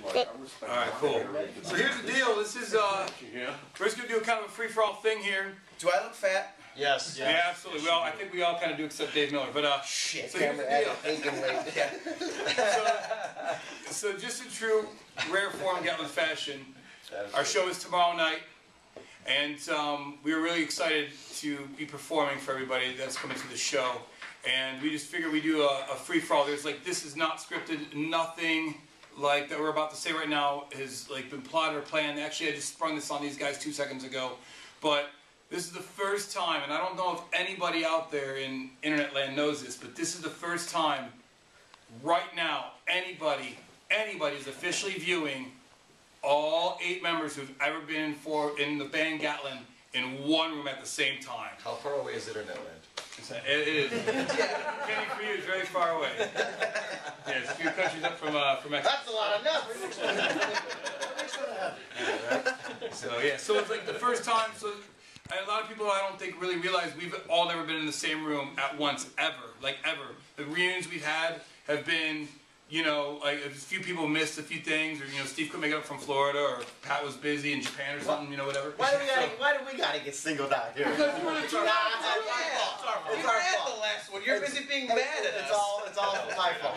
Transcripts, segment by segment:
Alright, cool. So here's the deal. This is, we're just going to do a kind of a free-for-all thing here. Do I look fat? Yes. Yeah, absolutely. Well, I think we all kind of do except Dave Miller. But, shit. So here's the deal. So just in true rare form Gatlin fashion, our show is tomorrow night. And we were really excited to be performing for everybody that's coming to the show. And we just figured we'd do a free-for-all. There's like, this is not scripted, nothing like that we're about to say right now has like been plotted or planned. Actually, I just sprung this on these guys 2 seconds ago. But this is the first time, and I don't know if anybody out there in internet land knows this, but this is the first time right now anybody is officially viewing all 8 members who've ever been in the band Gatlin in one room at the same time. How far away is internet land? It is. Kenny, for you, it's very far away. Yeah, it's a few countries up from Mexico. That's a lot of nuts. So yeah, so it's like the first time. So and a lot of people I don't think really realize we've all never been in the same room at once ever, like ever. The reunions we've had have been, you know, like a few people missed a few things, or you know, Steve couldn't make it up from Florida, or Pat was busy in Japan or something, you know, whatever. Why do we gotta get singled out here? Because you were the two It's our fault. The last one. You're busy being mad at us. It's all my fault.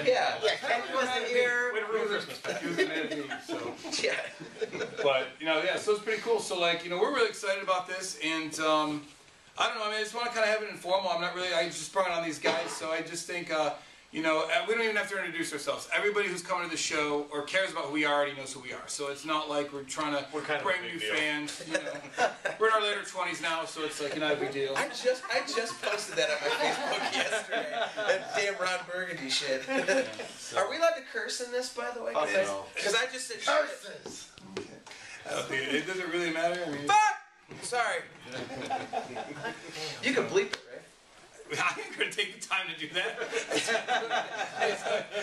Yeah. Kenny wasn't here. Way to ruin Christmas, Pat. He was mad at me, so. Yeah. But you know, yeah, so it's pretty cool. So like, you know, we're really excited about this, and I don't know. I mean, I just want to kind of have it informal. I'm not really. I just sprung it on these guys, so I just think. You know, we don't even have to introduce ourselves. Everybody who's coming to the show or cares about who we are already knows who we are. So it's not like we're trying to bring new fans. You know, we're in our later 20s now, so it's like not a big deal. I just posted that on my Facebook yesterday. That damn Ron Burgundy shit. So. Are we allowed to curse in this, by the way? Because I just said curses. It doesn't really matter. I mean, fuck. Sorry. You can bleep it, right? I ain't gonna take the time to do that.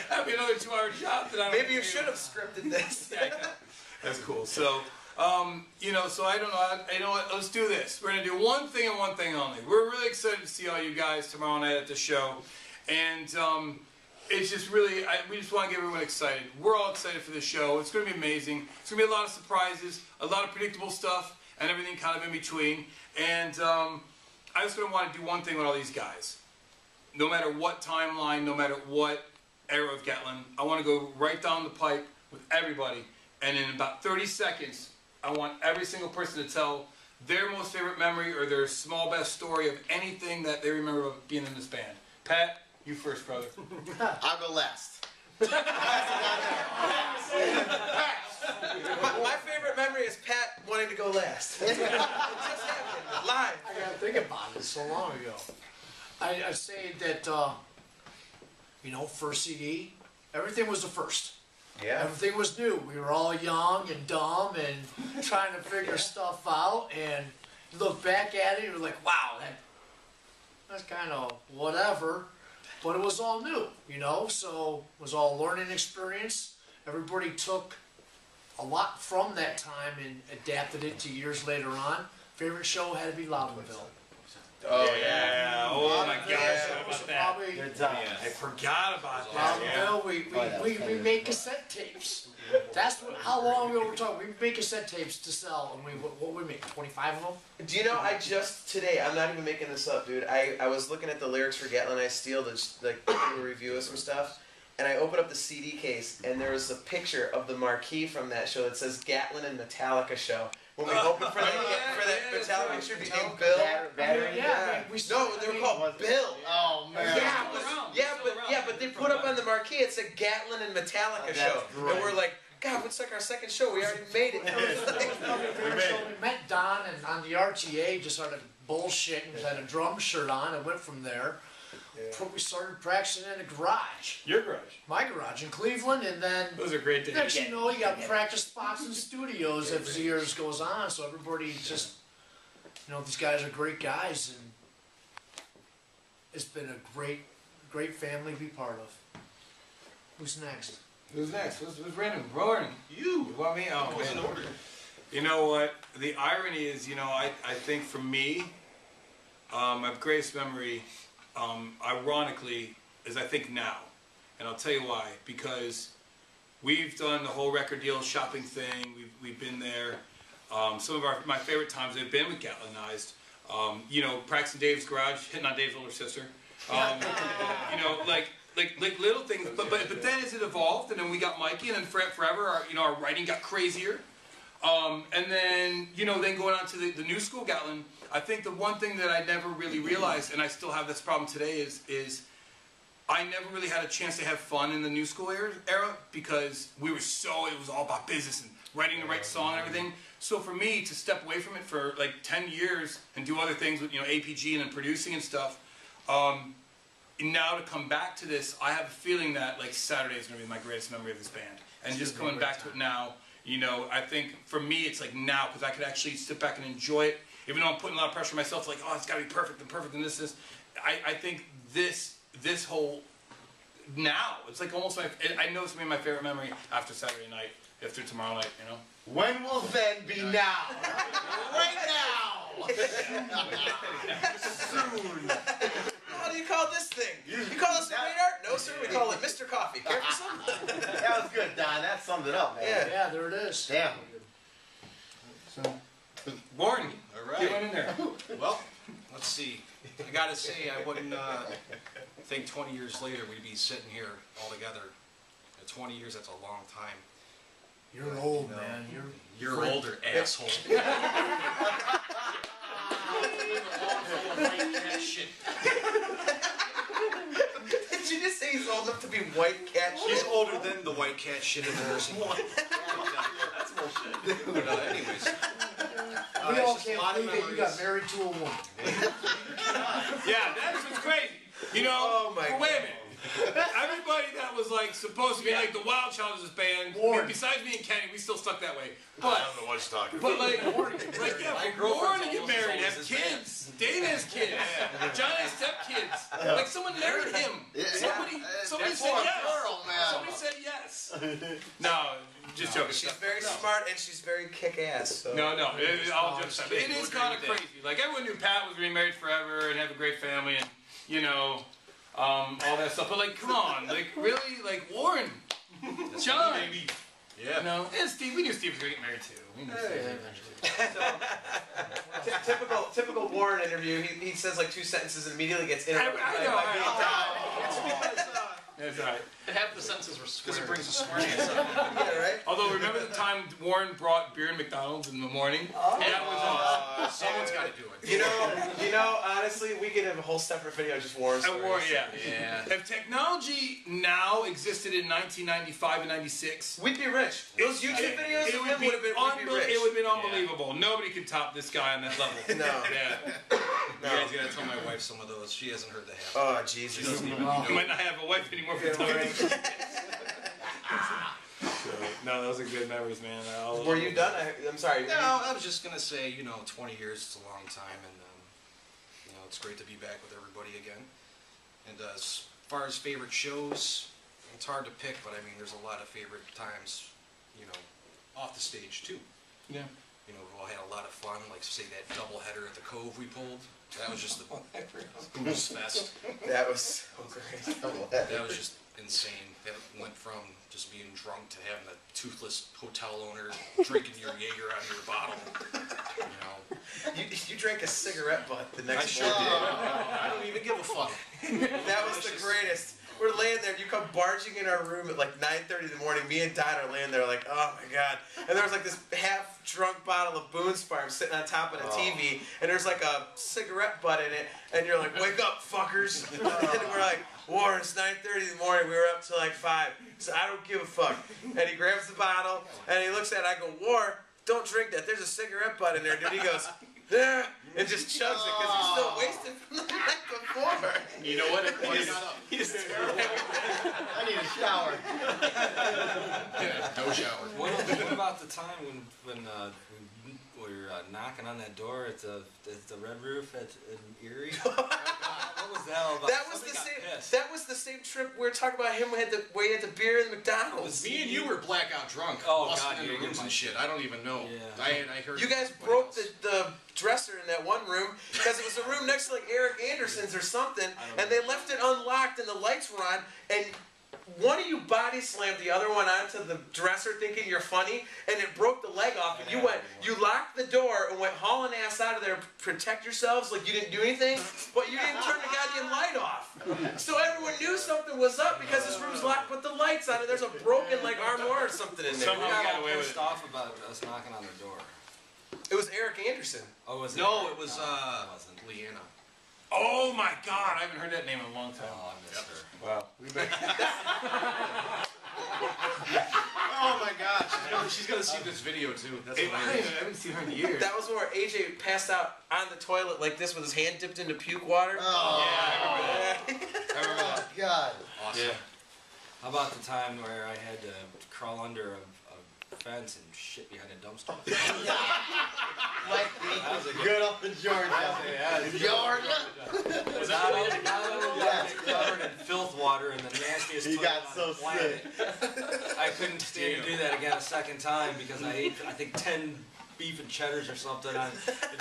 That'd be another 2-hour job that I don't. Maybe you should have scripted this. Yeah, that's cool. So, you know, so I don't know. You know what? Let's do this. We're gonna do one thing and one thing only. We're really excited to see all you guys tomorrow night at the show, and it's just really we just want to get everyone excited. We're all excited for the show. It's gonna be amazing. It's gonna be a lot of surprises, a lot of predictable stuff, and everything kind of in between. And I just gonna want to do one thing with all these guys. No matter what timeline, no matter what era of Gatlin, I want to go right down the pipe with everybody. And in about 30 seconds, I want every single person to tell their most favorite memory or their small best story of anything that they remember about being in this band. Pat, you first, brother. I'll go last. My favorite memory is Pat wanting to go last. It just happened live. I gotta think about it. So long ago. I say that you know, first CD, everything was the first. Yeah. Everything was new. We were all young and dumb and trying to figure stuff out. And you look back at it, you're like, wow, that's kind of whatever. But it was all new, you know. So it was all learning experience. Everybody took a lot from that time and adapted it to years later on. Favorite show had to be Loudonville. Oh yeah! Oh my gosh! That was probably. I forgot about that. Loudonville. We made cassette tapes. That's how long ago we're talking. We made cassette tapes to sell, and what we make 25 of them. Do you know? I just today. I'm not even making this up, dude. I was looking at the lyrics for Gatlin I Steal to like do a review of some stuff. And I opened up the CD case, and there was a picture of the marquee from that show that says Gatlin and Metallica show. When we opened for that Metallica tribute named Bill. No, they were called Bill. Oh man. But they put up on the marquee it said Gatlin and Metallica show, and we're like, God, what's like our second show? We already made it. We met Don and on the RTA, just started bullshitting, had a drum shirt on, and went from there. Yeah. We started practicing in a garage. Your garage? My garage in Cleveland, and then those are great days. Next you know, you got practice spots in studios as the years goes on. So everybody just, you know, these guys are great guys, and it's been a great family to be part of. Who's next? Who's next? Who's random? Roaring. You want me? Oh man. In order. You know what? The irony is, you know, I think for me, my greatest memory. Ironically, as I think now, and I'll tell you why. Because we've done the whole record deal shopping thing. We've been there. Some of my favorite times have been with Gatlinized. You know, practicing Dave's garage, hitting on Dave's older sister. You know, like little things. But then as it evolved, and then we got Mikey, and then forever, our writing got crazier. And then, then going on to the new school Gatlin, I think the one thing that I never really realized, and I still have this problem today, is I never really had a chance to have fun in the new school era because it was all about business and writing the right song and everything. So for me to step away from it for like 10 years and do other things with, APG and then producing and stuff, and now to come back to this, I have a feeling that like Saturday is going to be my greatest memory of this band. And just coming back to it now, I think for me it's like now, because I could actually sit back and enjoy it, even though I'm putting a lot of pressure on myself, like, oh, it's got to be perfect and this. I think this whole, now, it's like almost I know it's going to be my favorite memory after Saturday night, after tomorrow night, When will then be now? Right now! Soon. How do you call this thing? You call this radar? No, sir, we call it Mr. Coffee. Care for some? That was good, Don. That summed it up, man. Yeah, there it is. Damn. So, Warren, all right. get one in there. Well, let's see. I gotta say, I wouldn't think 20 years later we'd be sitting here all together. 20 years, that's a long time. You're old, man. You're older, asshole. Shit. Did you just say he's old enough to be white cat shit? He's older than the white cat shit in the nursing home. That's bullshit. But anyways. We all it's just a can't lot of believe that you got memories. married to a woman. Yeah, that's what's crazy. Oh my wait a minute. Everybody that was like supposed to be like the Wild Child of this band, besides me and Kenny, we still stuck that way. But I don't know what he's talking But about. Warren to get married, have kids. Dave has kids. John has stepkids. Like someone married him. Somebody said yes. Girl, man. Somebody said yes. No, just joking. She's very smart and she's very kick-ass. So. No, all jokes aside. But it is kind of crazy. Like everyone knew Pat was being married forever and have a great family and all that stuff. But like, come on, like really, like Warren, John, baby. Yeah. And Steve. We knew Steve was going to get married too. We knew Steve. Typical Warren interview. He says like 2 sentences and immediately gets interrupted. I know. That's all right. Half the sentences were square. Because it brings a squareness up. Yeah, right. Although remember the time Warren brought beer in McDonald's in the morning? That was Someone's got to do it. You know, honestly, we could have a whole separate video just Warren stories. Warren, yeah. Yeah. If technology now existed in 1995 and 96, We'd be rich. Those YouTube videos it of would him be would have been rich. It would have been unbelievable. Nobody could top this guy on that level. No. Yeah. You guys gotta tell my wife some of those. She hasn't heard the half. Oh, Jesus. She doesn't even You might not have a wife anymore for talking. No, those are good memories, man. Were you done? I'm sorry. No, I was just gonna say, 20 years is a long time, and it's great to be back with everybody again. And as far as favorite shows, it's hard to pick, but I mean, there's a lot of favorite times, off the stage too. Yeah. We all had a lot of fun, like say that doubleheader at the Cove we pulled. That was just the booze fest. That was so great. That was just insane. That went from just being drunk to having a toothless hotel owner drinking your Jaeger out of your bottle. You drank a cigarette butt the I next sure morning. did. I don't even give a fuck. That was the greatest. We're laying there, you come barging in our room at like 9:30 in the morning. Me and Don are laying there like, oh my God. And there was like this half-drunk bottle of Boone's Farm sitting on top of the TV, and there's like a cigarette butt in it, and you're like, wake up, fuckers. And we're like, Warren, it's 9:30 in the morning, we were up till like 5. So I don't give a fuck. And he grabs the bottle, and he looks at it, I go, Warren, don't drink that, there's a cigarette butt in there, dude. He goes, yeah, and just chugs it because he's still wasted from the night before. You know what? He's I need a shower. No shower. What about the time when we were knocking on that door at the Red Roof in Erie? What was that all about? That was the same trip we were talking about. Him where he had the beer in the McDonald's. Me and you were blackout drunk. Oh, busting God, into you're rooms and shit. I don't even know. Yeah. I heard. You guys everybody broke else. the dresser in that one room because it was a room next to like Eric Anderson's or something, and they left it unlocked and the lights were on, and one of you body slammed the other one onto the dresser thinking you're funny, and it broke the leg off, and you locked the door and went hauling ass out of there to protect yourselves like you didn't do anything, but you didn't turn the goddamn light off. So everyone knew something was up because this room's locked, but the light's on, and there's a broken like armoire or something in there. Somehow we got away with it. Off about us knocking on their door. It was Eric Anderson. Oh, was it? No, it was it wasn't. Leanna. Oh my God, I haven't heard that name in a long time. Oh, I missed her. Wow. Oh my God, she's gonna see this video too. That's I hilarious. haven't seen her in years. That was where AJ passed out on the toilet like this with his hand dipped into puke water. Oh, I remember that. God. Awesome. Yeah. How about the time where I had to crawl under a fence and shit behind a dumpster? Like good up in Georgia. Georgia. Not only covered in filth water and the nastiest He toilet got on so the planet. I couldn't stand to do that again a second time because I ate, I think, 10 beef and cheddars or something. I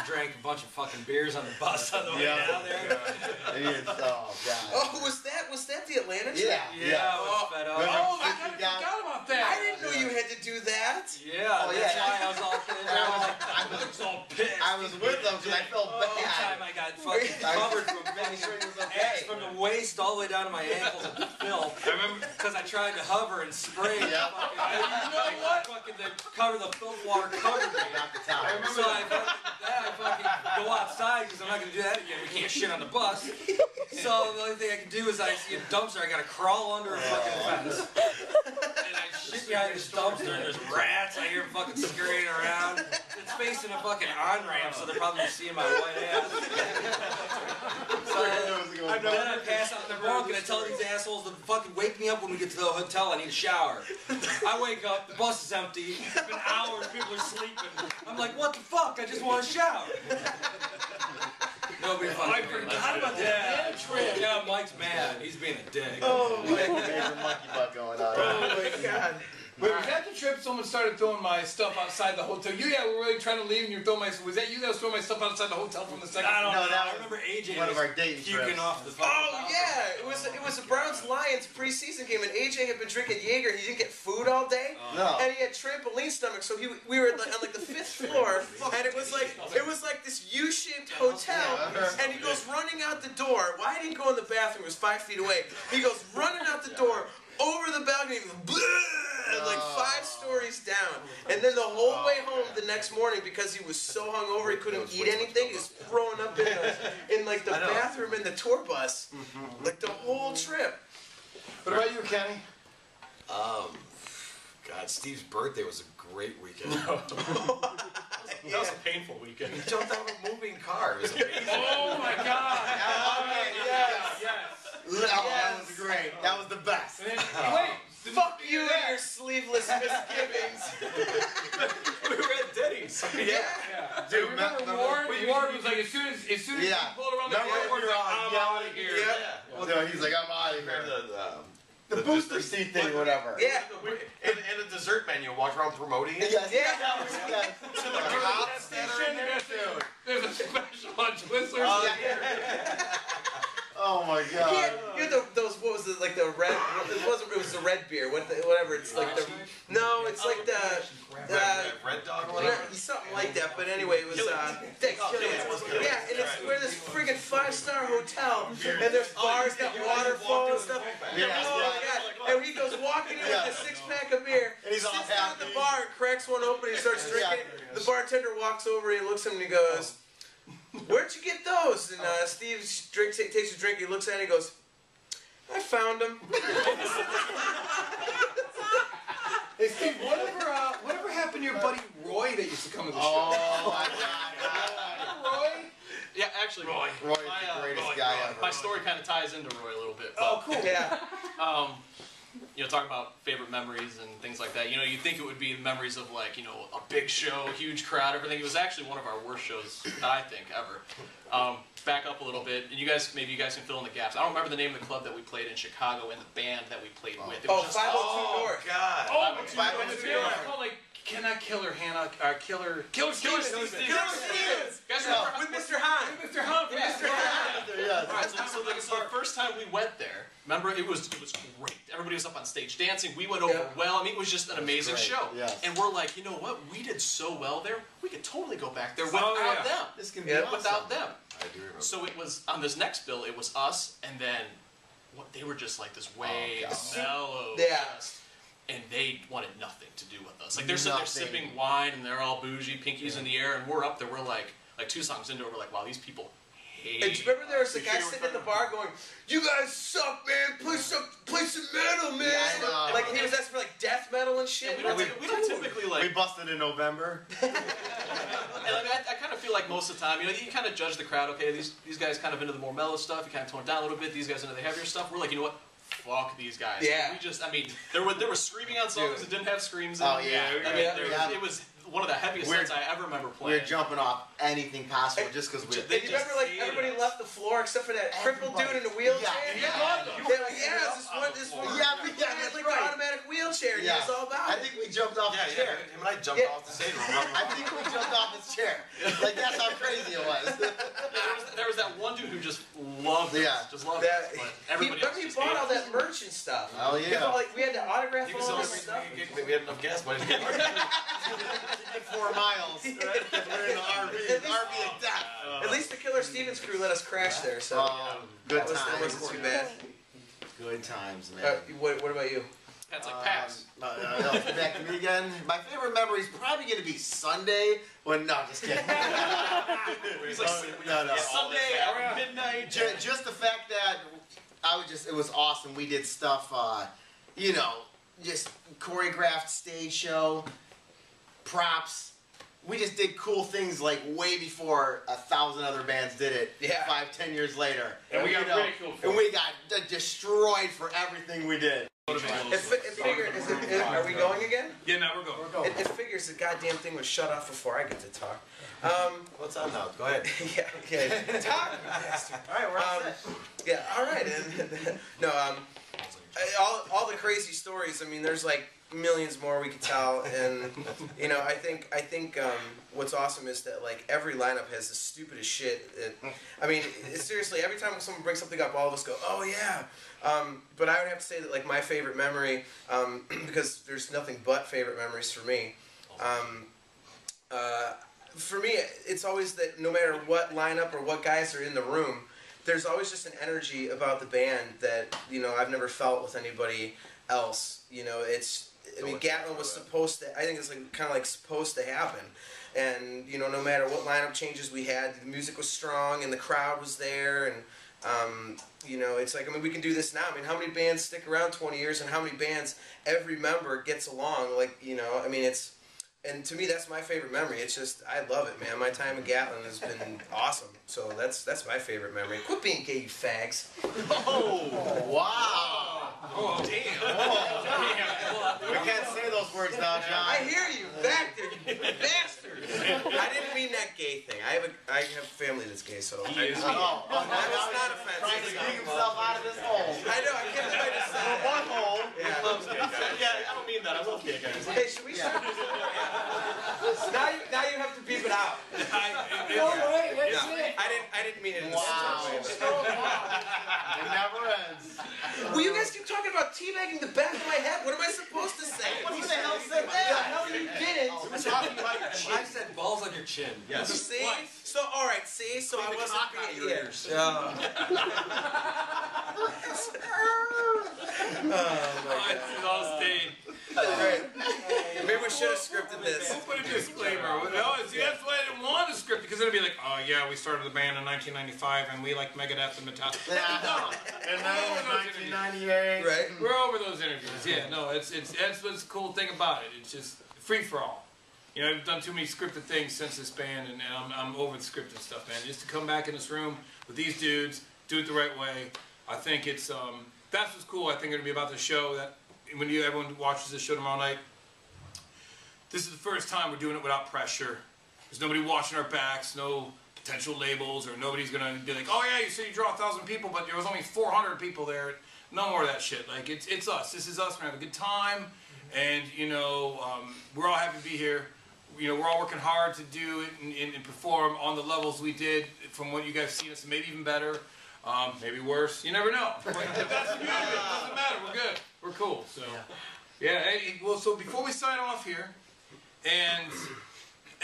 drank a bunch of fucking beers on the bus on the way down there. Oh, God. Oh, was that the Atlanta trip? Yeah, I was fed up. Oh, I kind of forgot about that. I didn't know you had to do that. Yeah, Oh, that's yeah. why I was all I was all pissed. I was with them because I felt One time bad. I got fucking covered from ass from the waist all the way down to my ankles in filth. I remember because I tried to hover and spray. Yeah. You know what? Fucking the filth water covered me. I So I fucking go outside because I'm not gonna do that again. We can't shit on the bus. So the only thing I can do is I see a dumpster. I gotta crawl under a fucking fence. And I shit behind this dumpster and there's rats. I hear them fucking scurrying around. It's facing a fucking on-ramp, so they're probably seeing my white ass. So then I pass out in the bunk and I tell these assholes to fucking wake me up when we get to the hotel. I need a shower. I wake up, the bus is empty. It's been hours, people are sleeping. I'm like, what the fuck? I just want a shower. Nobody fucking. I forgot about that trip. Yeah, Mike's mad. He's being a dick. Oh, my God. Monkey butt going on. Oh my God. Wait, was that the trip someone started throwing my stuff outside the hotel? We were really trying to leave and you were throwing my... Was that you that was throwing my stuff outside the hotel from the second... I don't No, know. that I was remember AJ one of was our dating puking trips. off the fucking Oh yeah, it was the Browns-Lions preseason game, and AJ had been drinking Jaeger. He didn't get food all day, No. and he had trampoline stomach. So we were on like the 5th floor, and it was like this U-shaped hotel, and he goes running out the door. Well, I didn't go in the bathroom; it was 5 feet away. He goes running out the door. Over the balcony, like 5 stories down. And then the whole way home the next morning, because he was so hungover he couldn't eat anything, he was throwing up in like the bathroom in the tour bus. Like the whole trip. What about you, Kenny? God, Steve's birthday was a great weekend. That was a painful weekend. He jumped out of a moving car. It was amazing. Oh my God! Okay, yes. Oh, that was great. That was the best. And then, wait, Fuck you and your sleeveless misgivings. We were at Denny's. Yeah. Dude, remember Warren? Warren was like, as soon as he pulled around the airport, like, I'm out of here. Yeah. Well, no, he's like, I'm out of here. The booster seat thing, whatever. Yeah. In the dessert menu, walk around promoting it. Yes. Yeah. That was yes. To the cops that are in there, dude. There's a special on Twizzlers. Oh my God. You had those, what was it, like the red, it was the red beer, whatever, it's like the, no, it's like the, Red dog or yeah, whatever. something like that, but anyway, it was, thanks, Killian's. Yeah, and it's where this friggin' 5-star hotel, and there's bars, got waterfall and stuff. Yeah. Oh my God, and he goes walking in with a 6-pack of beer, And he's all sits down at the happy. bar and cracks one open, and he starts drinking it. The bartender walks over, and he looks at him and he goes, "Where'd you get those?" And Steve takes a drink, he looks at it and he goes, "I found them." Hey, Steve, whatever happened to your buddy Roy that used to come to the show? Oh my God. Roy? Yeah, actually, Roy. Roy's the greatest guy ever. My story kind of ties into Roy a little bit. Oh, cool. Yeah. You know, talking about favorite memories and things like that. You know, you'd think it would be memories of like, you know, a big show, huge crowd, everything. It was actually one of our worst shows that I think ever. Back up a little bit, and maybe you guys can fill in the gaps. I don't remember the name of the club that we played in Chicago and the band that we played with. It was just 502 North. God. Oh, 502 the band was called like Cannot Killer Hannah, Killer Stevens. Guys, remember With Mr. Hahn. Mr. Humphrey. Mr. Hahn. All right, so the first time we went there, remember it was great. Everybody was up on stage dancing. We went over well. I mean, it was just an amazing show. Yes. And we're like, you know what? We did so well there. We could totally go back there without them. This can be awesome. Without them. I do remember. So it was on this next bill. It was us, and then what? They were just like this way mellow. Yeah. And they wanted nothing to do with us. Like they're sitting there sipping wine, and they're all bougie, pinkies in the air, and we're up there. We're like 2 songs into it, we're like, wow, these people hate. And do you remember there was a guy sitting at the bar going, "You guys suck, man. Play some metal, man." Yeah, I know. Like he was asking for like death metal and shit. We don't typically like. We busted in November. And I mean, I kind of feel like most of the time, you know, you kind of judge the crowd. Okay, these guys kind of into the more mellow stuff. You kind of tone it down a little bit. These guys into the heavier stuff. We're like, you know what? Fuck these guys. Yeah. We just, I mean, there were screaming on songs that didn't have screams in. Oh, yeah. I mean, it was one of the heaviest sets I ever remember We were playing. jumping off anything possible just because we. And you remember like everybody left the floor except for that crippled dude in the wheelchair? Yeah. They're like, yeah, this one. Yeah, had like right. an automatic wheelchair. And he was all about I it. think we jumped off the chair. Him and I jumped off the stage. I think we jumped off his chair. Like that's how crazy it was. There was that one dude who just loved it. Yeah. Just loved it. But everybody else Remember he just bought hated all it. that merch and stuff. Oh, yeah. He bought, like, we had to autograph He was all the this only stuff. we had enough gas money to get 4 miles. We're in the RV. RV of death. At least the Killer Stevens crew let us crash there, so Good that wasn't too bad. Good times, man. What about you? That's like pass. Back to me again. My favorite memory is probably going to be Sunday. When no, just kidding. He's like, no. Sunday around midnight. Just the fact that it was awesome. We did stuff, you know, just choreographed stage show, props. We just did cool things like way before 1,000 other bands did it. Yeah. 5-10 years later. And we got ridiculed for it. And we got destroyed for everything we did. Are we going again? Yeah, now we're going. It figures the goddamn thing was shut off before I get to talk. What's on now? Go ahead. Yeah, okay. Talk, you bastard. All right, we're all set. Yeah, all right. And, no, all the crazy stories. I mean, there's like millions more we could tell, and you know, I think what's awesome is that like every lineup has the stupidest shit. I mean, seriously, every time someone brings something up, all of us go, "Oh yeah." But I would have to say that like my favorite memory, because there's nothing but favorite memories for me. For me, it's always that no matter what lineup or what guys are in the room, there's always just an energy about the band that, you know, I've never felt with anybody else. You know, I mean, Gatlin was supposed to, I think it's like kind of like supposed to happen. And, you know, no matter what lineup changes we had, the music was strong and the crowd was there. And, you know, it's like, I mean, we can do this now. I mean, how many bands stick around 20 years and how many bands every member gets along? Like, you know, I mean, it's, and to me, that's my favorite memory. It's just, I love it, man. My time at Gatlin has been awesome. So that's my favorite memory. Quit being gay, you fags. Oh, wow. Oh, We can't say those words now, John. I hear you back there, you bastards. I didn't mean that gay thing. I have a family that's gay, so. Oh, that was not offensive. Trying to dig himself out of this hole. I know, I can't believe I just said that. One hole. Yeah. Yeah, I don't mean that. I love gay guys. Hey, should we start? Now you have to beep it out. No way, that's it. I didn't mean it in Wow. a way. It never ends. Well, you guys keep talking about teabagging the back of my head. What am I supposed to say? What the hell said The that? hell you didn't. We're talking about your chin. I said balls on your chin. Yes. See? So, all right, see? So I wasn't being here. Oh, my God. It's all stayed. Right. Maybe we should have scripted this. We'll put a disclaimer. No, see, that's why I didn't want to script it, because it'll be like, oh yeah, we started the band in 1995 and we like Megadeth and Metallica. And then in 1998. Right? We're over those interviews. Yeah, no, that's what's the cool thing about it. It's just free for all. You know, I've done too many scripted things since this band, and I'm over the scripted stuff, man. Just to come back in this room with these dudes, do it the right way. I think it's that's what's cool. I think it'll be about the show that when everyone watches this show tomorrow night. This is the first time we're doing it without pressure. There's nobody watching our backs, no potential labels, or nobody's gonna be like, oh yeah, you said you draw 1,000 people, but there was only 400 people there. No more of that shit. Like it's us. This is us. We're gonna have a good time, and we're all happy to be here. We're all working hard to do it and perform on the levels we did from what you guys seen us, maybe even better, maybe worse. You never know. But that's good. It doesn't matter. We're good. We're cool. So, yeah. Well, so before we sign off here, and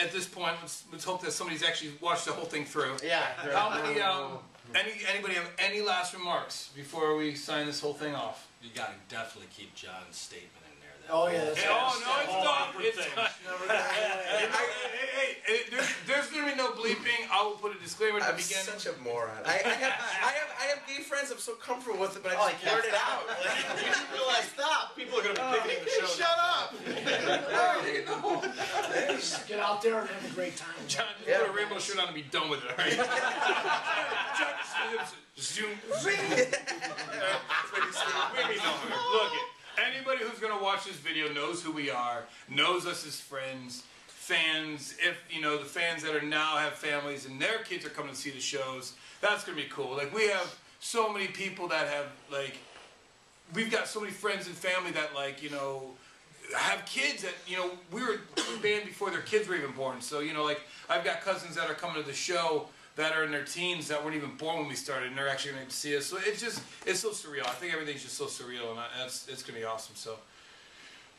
at this point, let's hope that somebody's actually watched the whole thing through. Yeah. How many? Anybody have any last remarks before we sign this whole thing off? You gotta definitely keep John's statement in there. Oh yeah. It's not. Hey, there's gonna be no bleeping. I will put a disclaimer at the I'm beginning. such a moron. I have gay friends. I'm so comfortable with it, but I just blurt it out. People like, stop. People are going to be picketing the show. Shut up. Just get out there and have a great time. John, just put a rainbow shirt on and be done with it. All right? Zoom. Look, anybody who's gonna watch this video knows who we are, knows us as friends, fans. If the fans that are now have families and their kids are coming to see the shows, that's gonna be cool. Like, we have so many people that have we've got so many friends and family that have kids that we were a band before their kids were even born. So I've got cousins that are coming to the show that are in their teens that weren't even born when we started, and they're actually going to see us. So it's so surreal. I think everything's just so surreal, and it's going to be awesome. So,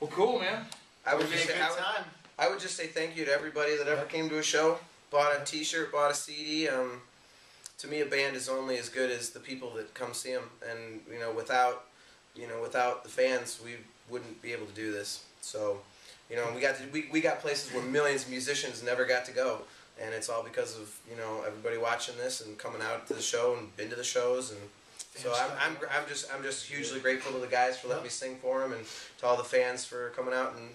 well, cool, man. I would just say thank you to everybody that ever came to a show, bought a T-shirt, bought a CD. To me, a band is only as good as the people that come see them, and without the fans, we wouldn't be able to do this. So, we got places where millions of musicians never got to go. And it's all because of everybody watching this and coming out to the show and been to the shows, and so I'm just hugely grateful to the guys for letting me sing for them, and to all the fans for coming out and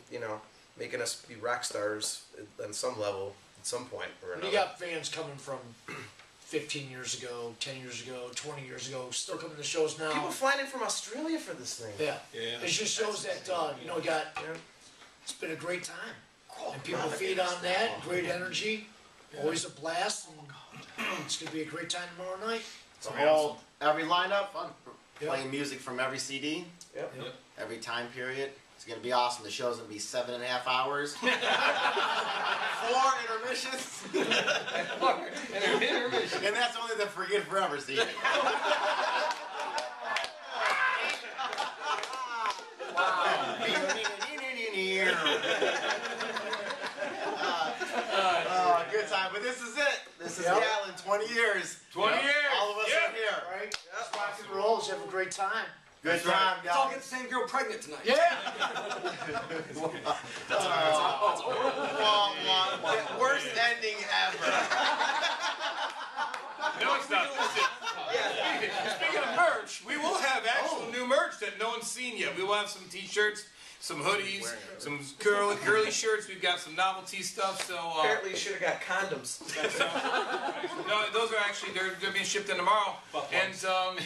making us be rock stars on some level at some point or another. You got fans coming from 15 years ago, 10 years ago, 20 years ago, still coming to shows now. People flying in from Australia for this thing. Yeah. It just shows that it's been a great time, and people feed on that. Great energy. Always a blast, and it's going to be a great time tomorrow night. Every lineup, Yep. playing music from every CD, Yep. every time period. It's going to be awesome. The show's going to be 7.5 hours. 4 intermissions. And that's only the Forget Forever CD. Good time, but this is it. This is Gatlin, 20 years. 20 years. All of us are here. Right? Just rock and roll. Just have a great time. Good time, Let's all guys. get the same girl pregnant tonight. Yeah. Worst ending ever. No, it's not. Speaking of merch, we will have actual new merch that no one's seen yet. We will have some T-shirts, some hoodies, some girly shirts. We've got some novelty stuff. So Apparently, you should have got condoms. no, those are actually they're being shipped in tomorrow. And The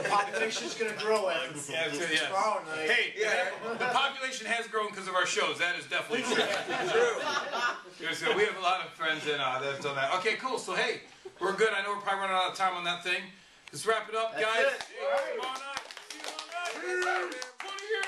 population's going to grow after tomorrow night. hey, the population has grown because of our shows. That is definitely true. So we have a lot of friends that have done that. Okay, cool. So hey, we're good. I know we're probably running out of time on that thing. Let's wrap it up, That's guys. it. Hey, tomorrow night. See you tomorrow night. 20 years.